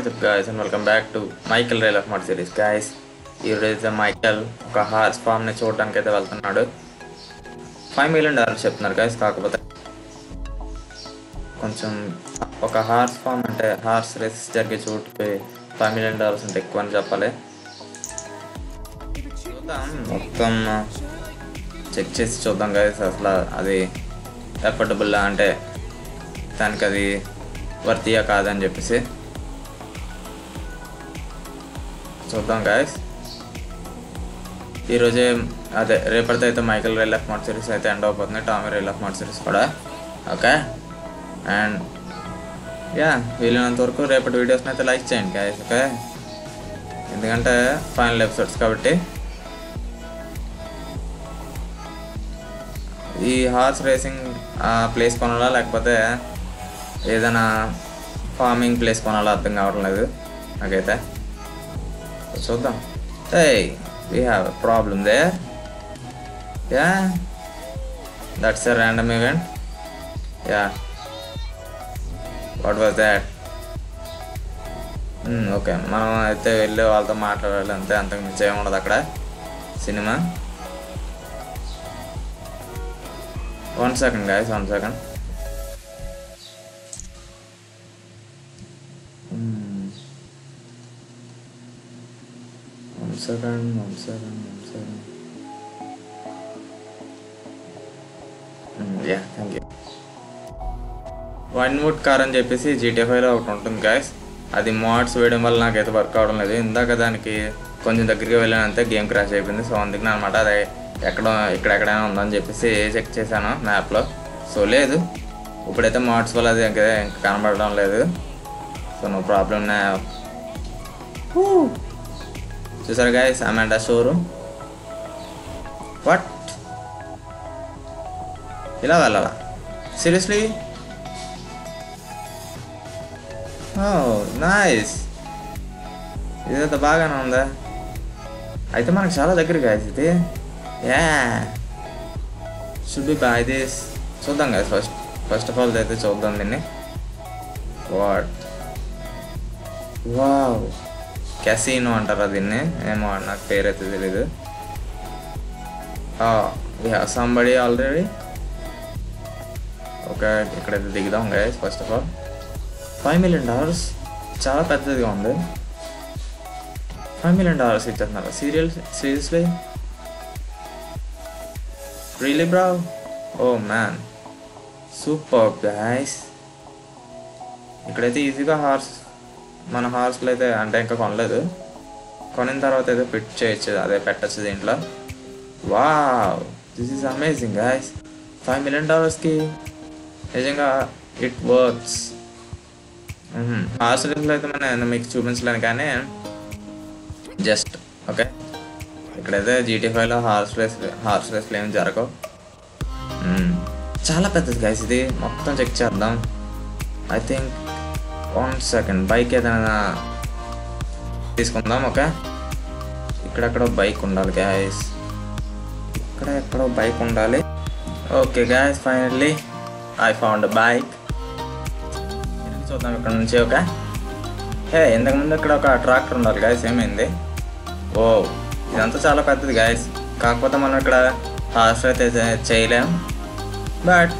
What is up guys and welcome back to Michael Rail of Mud series guys. ఈరోజు Michael ఒక horse ఫామ్ని చూడడానికి అయితే వెళ్తున్నాడు. $5 million చెప్తున్నారు guys. కాకపోతే కొంచెం ఒక హార్స్ ఫామ్ అంటే హార్స్ రేసెస్ జరిగే చోటుకి $5 million అంటే ఎక్కువ అని చెప్పాలి. చూద్దాం, మొత్తం చెక్ చేసి చూద్దాం guys. అసలు అది ఎఫర్డబుల్ అంటే దానికి అది వర్తియా కాదని చెప్పేసి చూద్దాం గాయస్. ఈరోజే అదే రేపటితో అయితే Michael rail of mud series అయితే ఎండ్ అయిపోతుంది, Tommy rail of mud series కూడా. ఓకే, అండ్ వీలైనంత వరకు రేపటి వీడియోస్ని అయితే లైక్ చేయండి గాయస్. ఓకే, ఎందుకంటే ఫైనల్ ఎపిసోడ్స్ కాబట్టి. ఈ హార్స్ రేసింగ్ ప్లేస్ కొనాలా లేకపోతే ఏదైనా ఫార్మింగ్ ప్లేస్ కొనాలా అర్థం కావడం లేదు నాకైతే. చూద్దాం. Hey, we have a problem there. Yeah, that's a random event. Yeah, what was that? Okay, మనం అయితే వెళ్ళి వాళ్ళతో మాట్లాడాలి అంతే, అంతకు మించి ఏముండదు అక్కడ cinema. 1 second guys, 1 second. One second. Yeah, thank you. Vinewood car అని చెప్పేసి GTA 5లో ఒకటి ఉంటుంది గాయస్. అది మోడ్స్ వేయడం వల్ల నాకైతే వర్క్ అవడం లేదు. ఇందాక దానికి కొంచెం దగ్గరికి వెళ్ళానంతే గేమ్ క్రాష్ అయిపోయింది. సో అందుకని అనమాట అది ఇక్కడెక్కడైనా ఉందని చెప్పేసి చెక్ చేశాను మ్యాప్లో. సో లేదు, ఇప్పుడైతే మోడ్స్ వల్ల అది ఇంకా కనబడడం లేదు. సో నో ప్రాబ్లం నా. చూసారు గైస్, అమాండా షోరూమ్. వాట్, ఇలా వెళ్ళాలా సీరియస్లీ? నైస్, ఇదంతా బాగానే ఉందా? అయితే మనకు చాలా దగ్గర గైస్ ఇది. Should be by this. చూద్దాం గైస్, ఫస్ట్ ఆఫ్ ఆల్ అయితే చూద్దాం దీన్ని. వాట్, వావ్, క్యాసినో అంటారా దీన్ని, ఏమో నాకు పేరైతే తెలీదు. Somebody already. ఓకే, ఇక్కడైతే దిగుదాం guys. First of all $5 million చాలా పెద్దదిగా ఉంది. $5 million ఇచ్చేస్తున్నారు seriously? Really bro? Oh man, super guys. ఇక్కడైతే ఈజీగా మన హార్స్లో అయితే అంటే ఇంకా కొనలేదు, కొనిన తర్వాత అయితే ఫిట్ చేయొచ్చు, అదే పెట్టచ్చు దీంట్లో. Wow, this is amazing guys. $5 million నిజంగా ఇట్ వర్క్స్. హార్స్ రేస్లో అయితే మనం మీకు చూపించలేను కానీ జస్ట్ ఓకే. ఇక్కడైతే GTA 5లో హార్స్ రేస్లు ఏమి జరగవు. చాలా పెద్దది గైస్ ఇది. మొత్తం చెక్ చేద్దాం. ఐ థింక్ 1 second, బైక్ ఏదైనా తీసుకుందాం. ఓకే, ఇక్కడెక్కడో బైక్ ఉండాలి గ్యాస్, ఎక్కడో బైక్ ఉండాలి. Okay gas, finally I found bike. చూద్దాం ఇక్కడ నుంచి. ఓకే, ఇంతకుముందు ఇక్కడ ఒక ట్రాక్టర్ ఉండాలి గాయస్. ఏమైంది? ఓ, ఇదంతా చాలా పెద్దది గాయస్. కాకపోతే మనం ఇక్కడ హార్స్ అయితే చేయలేం, బట్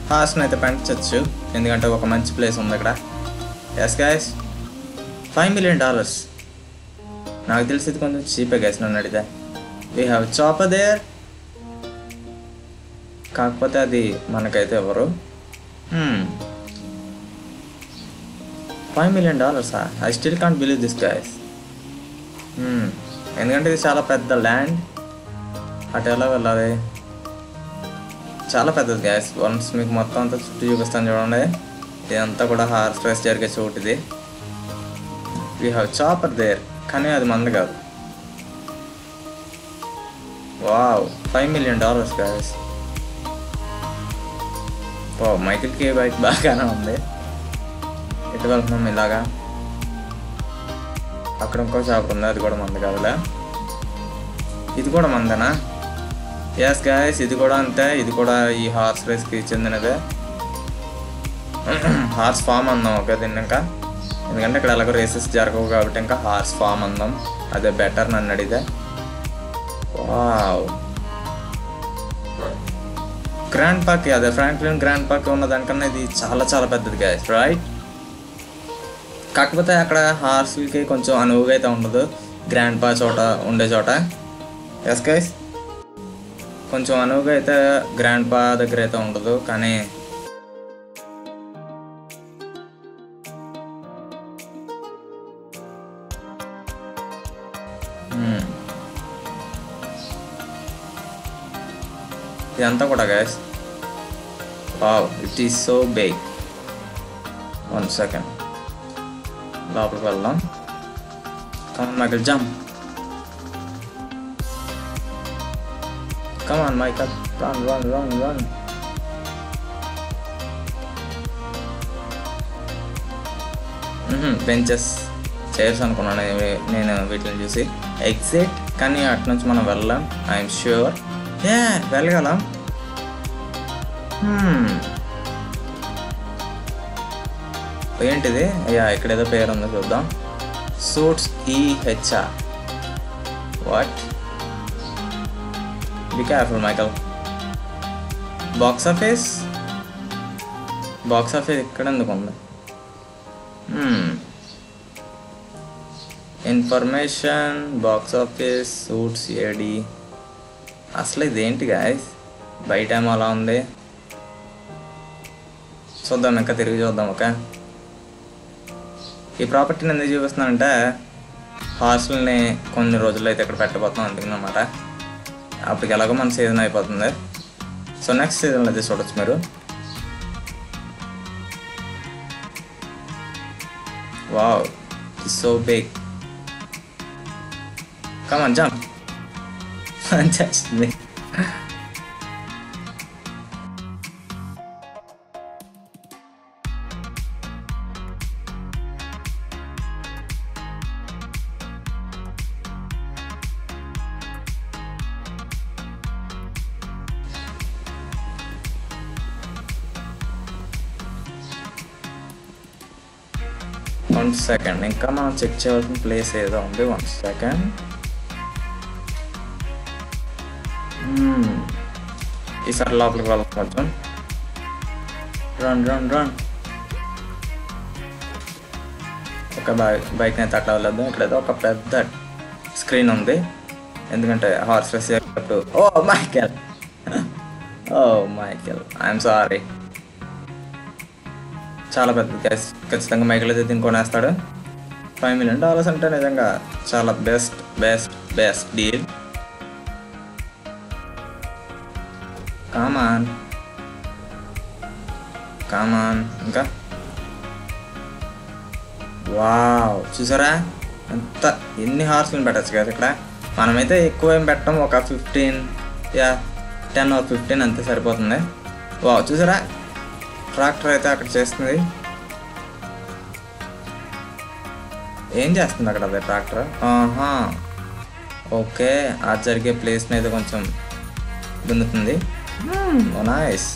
హార్స్ని అయితే పెంచచ్చు ఎందుకంటే ఒక మంచి ప్లేస్ ఉంది ఇక్కడ. Yes guys, $5 million. నాకు తెలిసి ఇది కొంచెం చీపే గైస్ నన్ను అడిగితే. వీ హ్యావ్ చాపర్ దేర్, కాకపోతే అది మనకైతే ఎవరు. $5 million I still can't believe this guys. ఎందుకంటే ఇది చాలా పెద్ద ల్యాండ్. అటు ఎలా వెళ్ళాలి? చాలా పెద్దది గైస్. వన్స్ మీకు మొత్తం అంతా చుట్టూ చూపిస్తాను చూడండి. ఇదంతా కూడా హార్స్ రేస్ జరిగే చోటు ఇది. వీ హ్యావ్ చాపర్ దేర్, కానీ అది మంది కాదు. Wow, $5 million guys. ఓ, మైకిల్కి బైక్ బాగానే ఉంది. ఎటు వెళ్తున్నాం ఇలాగా? అక్కడ ఇంకో షాప్ ఉంది, అది కూడా మంది కాదులే. ఇది కూడా మందేనా? ఎస్ గైస్, ఇది కూడా అంతే. ఇది కూడా ఈ హార్స్ రేస్కి చెందినదే. హార్స్ ఫామ్ అన్నాం. ఓకే, దీన్ని ఇంకా ఎందుకంటే ఇక్కడ ఎలాగో రేసెస్ జరగవు కాబట్టి ఇంకా హార్స్ ఫామ్ అందాం, అదే బెటర్ నన్ను అడిగితే. వావ్, గ్రాండ్ పార్క్, అదే ఫ్రాంక్లిన్ గ్రాండ్ పార్క్ ఉన్న దానికన్నా ఇది చాలా చాలా పెద్దది గైస్, రైట్? కాకపోతే అక్కడ హార్స్కి కొంచెం అనువుగా అయితే ఉండదు గ్రాండ్ పా చోట ఉండే చోట. ఎస్ గైస్, కొంచెం అనువుగా అయితే గ్రాండ్ పా దగ్గర అయితే ఉండదు. కానీ ఇదంతా కూడా guys, wow, it is so big. 1 second, లోపలికి వెళ్దాం. Come on Michael, jump. Come on Michael, run run run run. Benches, chairs అనుకున్నాను నేను వీటిని చూసి. ఎగ్జిట్, కానీ అటు నుంచి మనం వెళ్ళాం. ఐఎమ్ ష్యూర్ వెళ్ళగలం. ఏంటిది? ఇక్కడ ఏదో పేరు ఉందో చూద్దాం. Suits EHR. What? Be careful Michael. Box office ఇక్కడ ఎందుకు ఉంది? Information, box office, suits AD. అసలు ఇదేంటి గాయస్? బయట ఏమో అలా ఉంది. చూద్దాం, ఇంకా తిరిగి చూద్దాం. ఓకే, ఈ ప్రాపర్టీని ఎందుకు చూపిస్తున్నానంటే హార్స్ని కొన్ని రోజుల్లో అయితే ఇక్కడ పెట్టబోతున్నాం అందుకనమాట. అప్పటికి ఎలాగో మన సీజన్ అయిపోతుంది. సో నెక్స్ట్ సీజన్లో అయితే చూడొచ్చు మీరు. Wow, it's so big. Come on, jump. చేస్తుంది. వన్ సెకండ్, ఇంకా మనం చెక్ చేయవలసిన ప్లేస్ ఏదో ఉంది. 1 సెకండ్. ఈసారి లోపలికి వెళ్తాం కొంచెం. Run run run. ఒక బైక్ని అయితే అట్లా వెళ్ళొద్దాం. ఇక్కడైతే ఒక పెద్ద స్క్రీన్ ఉంది, ఎందుకంటే హార్స్ రేస్ చేసేటప్పుడు. ఓ మైకెల్, ఐఎమ్ సారీ. చాలా పెద్ద గ్యాస్, ఖచ్చితంగా మైకిల్ అయితే దీన్ని కొనేస్తాడు. $5 million అంటే నిజంగా చాలా బెస్ట్ డీల్. కామాన్ ఇంకా. వావ్, చూసారా ఎన్ని హార్స్ని పెట్టచ్చు కదా ఇక్కడ. మనమైతే ఎక్కువ ఏం పెట్టాం, ఒక 10 or 15 అంతే సరిపోతుంది. వావ్, చూసారా ట్రాక్టర్ అయితే అక్కడ చేస్తుంది. ఏం చేస్తుంది అక్కడ అదే ట్రాక్టర్? ఓకే, ఆ జరిగే ప్లేస్ని అయితే కొంచెం దున్నుతుంది. Nice,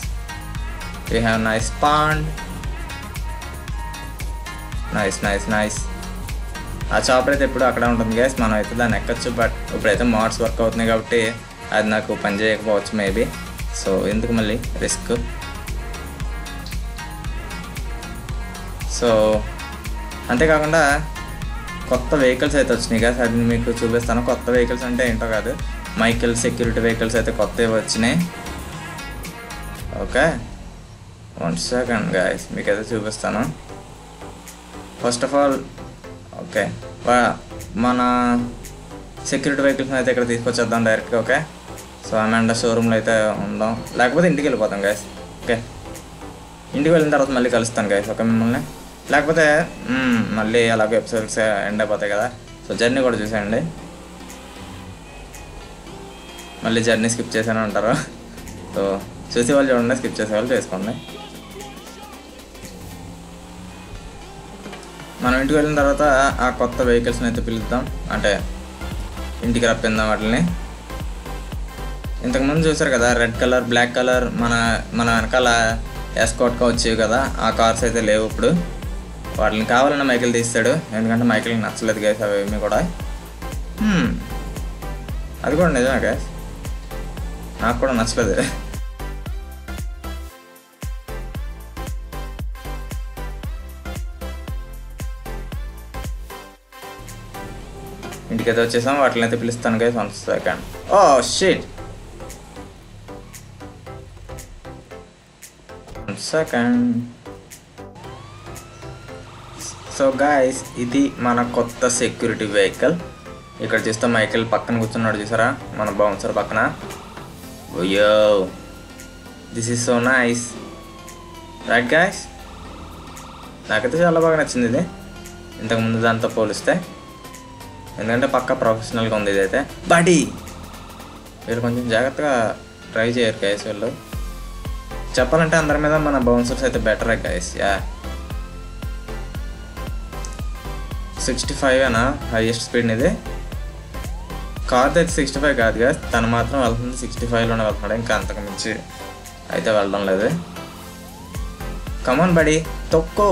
we have nice pond. Nice. ఆ చాపర్ అయితే ఎప్పుడు అక్కడ ఉంటుంది గైస్, మనం అయితే దాన్ని ఎక్కచ్చు. బట్ ఇప్పుడైతే మోడ్స్ వర్క్ అవుతున్నాయి కాబట్టి అది నాకు పని చేయకపోవచ్చు మేబీ. సో ఎందుకు మళ్ళీ రిస్క్. సో అంతేకాకుండా కొత్త వెహికల్స్ అయితే వచ్చినాయి కదా, అది మీకు చూపిస్తాను. కొత్త వెహికల్స్ అంటే ఏంటో కాదు, మైకిల్ సెక్యూరిటీ వెహికల్స్ అయితే కొత్తవి వచ్చినాయి. ఓకే, 1 సెకండ్ గైస్, మీకు అయితే చూపిస్తాను. ఫస్ట్ ఆఫ్ ఆల్ ఓకే, మన సెక్యూరిటీ వెహికల్స్ని అయితే ఇక్కడ తీసుకొచ్చేద్దాం డైరెక్ట్గా. ఓకే, సో అమాండా షోరూమ్లో అయితే ఉందాం, లేకపోతే ఇంటికి వెళ్ళిపోతాం గైస్. ఓకే, ఇంటికి వెళ్ళిన తర్వాత మళ్ళీ కలుస్తాను గైస్. ఓకే, మిమ్మల్ని. లేకపోతే మళ్ళీ అలాగే ఎపిసోడ్స్ ఎండ్ అయిపోతాయి కదా. సో జర్నీ కూడా చూసేయండి. మళ్ళీ జర్నీ స్కిప్ చేసాను అంటారు. సో చూసేవాళ్ళు చూడండి, స్కిప్ చేసేవాళ్ళు చేసుకోండి. మనం ఇంటికి వెళ్ళిన తర్వాత ఆ కొత్త వెహికల్స్ని అయితే పిలుద్దాం, అంటే ఇంటికి రప్పిందాం వాటిని. ఇంతకుముందు చూసారు కదా, రెడ్ కలర్, బ్లాక్ కలర్ మన వెనకాల ఎస్కార్ట్గా వచ్చేవి కదా, ఆ కార్స్ అయితే లేవు ఇప్పుడు. వాటిని కావాలన్న మైకిల్ తీస్తాడు, ఎందుకంటే మైకిల్కి నచ్చలేదు గైస్ అవేమి కూడా. అది కూడా నిజమే గైస్, నాకు కూడా నచ్చలేదు. ఇంటికైతే వచ్చేసాం, వాటిని అయితే పిలుస్తాను guys. 1 second. Oh shit, 1 second. So guys, ఇది మన కొత్త సెక్యూరిటీ వెహికల్. ఇక్కడ చూస్తే మైకిల్ పక్కన కూర్చున్నాడు చూసారా, మన బౌన్సర్ పక్కన. OYO, this is so nice right guys. నాకైతే చాలా బాగా నచ్చింది ఇది ఇంతకుముందు దాంతో పోలిస్తే, ఎందుకంటే పక్కా ప్రొఫెషనల్గా ఉంది ఇదైతే. బడీ వీళ్ళు కొంచెం జాగ్రత్తగా ట్రై చేయరు గైస్. వీళ్ళు చెప్పాలంటే అందరి మీద మన బౌన్సర్స్ అయితే బెటరే గైస్. 65 అనా హైయెస్ట్ స్పీడ్ ఇది. కార్ అయితే 65 కాదు కదా, తను మాత్రం వెళ్తుంది 65లోనే వెళ్తున్నాడు, ఇంకా అంతకు మించి అయితే వెళ్ళడం లేదు. కమాన్ బడీ, తొక్కో.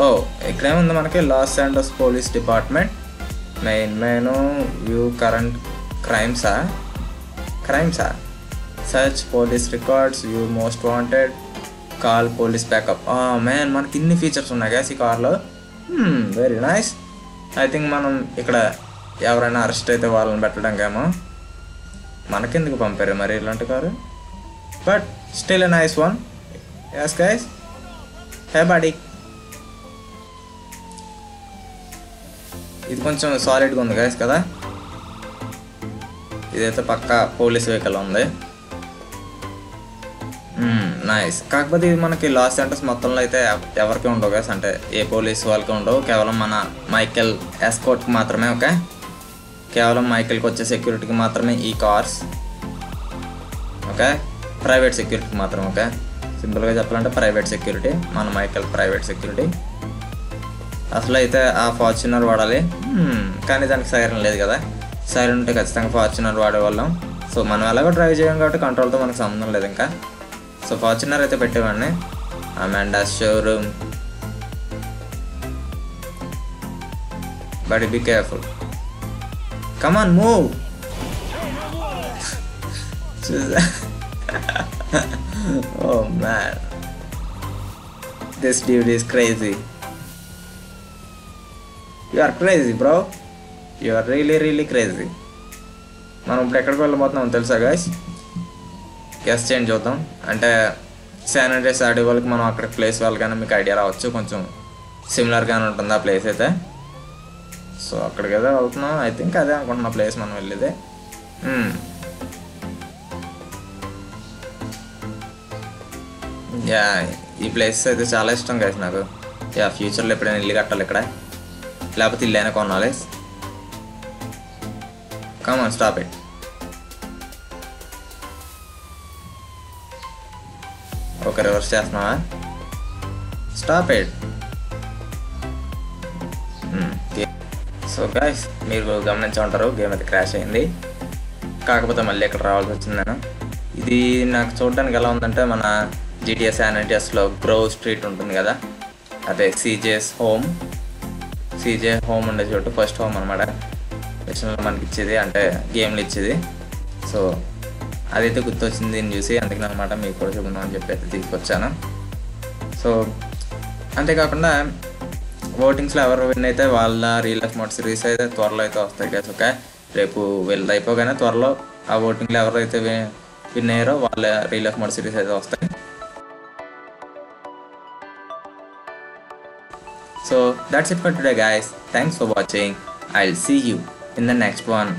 ఓ, ఇక్కడేముంది మనకి, Los Angeles police department main view current crimes search police records, view most wanted, call police backup. Man, మనకి ఇన్ని ఫీచర్స్ ఉన్నాయి కదా ఈ కార్లో. Very nice. ఐ థింక్ మనం ఇక్కడ ఎవరైనా అరెస్ట్ అయితే వాళ్ళని పెట్టడానికేమో, మనకెందుకు పంపారు మరి ఇలాంటి car, but still a nice one. Yes guys, hey buddy. ఇది కొంచెం సాలిడ్గా ఉంది గైస్ కదా, ఇదైతే పక్కా పోలీస్ వెహికల్ ఉంది. నైస్. కాకపోతే ఇది మనకి లాస్ ఏంజలస్ మొత్తంలో అయితే ఎవరికి ఉండవు గైస్, అంటే ఏ పోలీస్ వాళ్ళకి ఉండవు, కేవలం మన మైకెల్ ఎస్కోర్ట్కి మాత్రమే. ఓకే, కేవలం మైకెల్కి వచ్చే సెక్యూరిటీకి మాత్రమే ఈ కార్స్. ఓకే, ప్రైవేట్ సెక్యూరిటీకి మాత్రం. ఓకే, సింపుల్గా చెప్పాలంటే ప్రైవేట్ సెక్యూరిటీ, మన మైకెల్ ప్రైవేట్ సెక్యూరిటీ. అసలు అయితే ఆ ఫార్చునర్ వాడాలి, కానీ దానికి సైరన్ లేదు కదా. సైరన్ ఉంటే ఖచ్చితంగా ఫార్చునర్ వాడేవాళ్ళం. సో మనం ఎలాగో డ్రైవ్ చేయం కాబట్టి కంట్రోల్తో మనకు సంబంధం లేదు ఇంకా. సో ఫార్చునర్ అయితే పెట్టేవాడిని. Amanda showroom. But be careful, come on move. Oh man, this dude is crazy. You are crazy bro, you are really crazy. మనం ఇప్పుడు ఎక్కడికి వెళ్ళబోతున్నాం తెలుసా గైస్? గెస్ చేంజ్ చూద్దాం. అంటే శాన్ ఆండ్రెయాస్ ఆడే వాళ్ళకి మనం అక్కడ ప్లేస్ వాళ్ళకైనా మీకు ఐడియా రావచ్చు, కొంచెం సిమిలర్గానే ఉంటుంది ఆ ప్లేస్ అయితే. సో అక్కడికి ఏదో వెళ్తున్నాం, ఐ థింక్ అదే అనుకుంటున్నా ప్లేస్ మనం వెళ్ళేది. ఈ ప్లేస్ అయితే చాలా ఇష్టం గైస్ నాకు. ఫ్యూచర్లో ఎప్పుడైనా ఇల్లు కట్టాలి ఇక్కడ, లేకపోతే ఇల్లు అయినా కొనాలి. Come on, stop it. Okay, reverse చేస్తున్నావా? Stop it. సో గైస్, మీరు గమనించే ఉంటారు, గేమ్ అయితే క్రాష్ అయింది. కాకపోతే మళ్ళీ ఇక్కడ రావాల్సి వచ్చింది నేను. ఇది నాకు చూడడానికి ఎలా ఉందంటే, మన GTA శాన్ ఆండ్రెయాస్లో గ్రోవ్ స్ట్రీట్ ఉంటుంది కదా, అదే CJ హోమ్ ఉండే చోటు ఫస్ట్ హోమ్ అనమాట. విషయంలో మనకి ఇచ్చేది, అంటే గేమ్లు ఇచ్చేది. సో అదైతే గుర్తొచ్చింది దీన్ని చూసి, అందుకని అనమాట మీకు కూడా చూద్దాం అని చెప్పి అయితే తీసుకొచ్చాను. సో అంతేకాకుండా ఓటింగ్స్లో ఎవరు విన్ అయితే వాళ్ళ రియల్ లైఫ్ మోడ్ సిరీస్ అయితే త్వరలో అయితే వస్తాయి కదా. ఓకే, రేపు వీళ్ళు అయిపోగానే త్వరలో ఆ ఓటింగ్లో ఎవరైతే విన్ అయ్యారో వాళ్ళ రియల్ లైఫ్ మోడ్ సిరీస్ అయితే వస్తాయి. So that's it for today guys. Thanks for watching. I'll see you in the next one.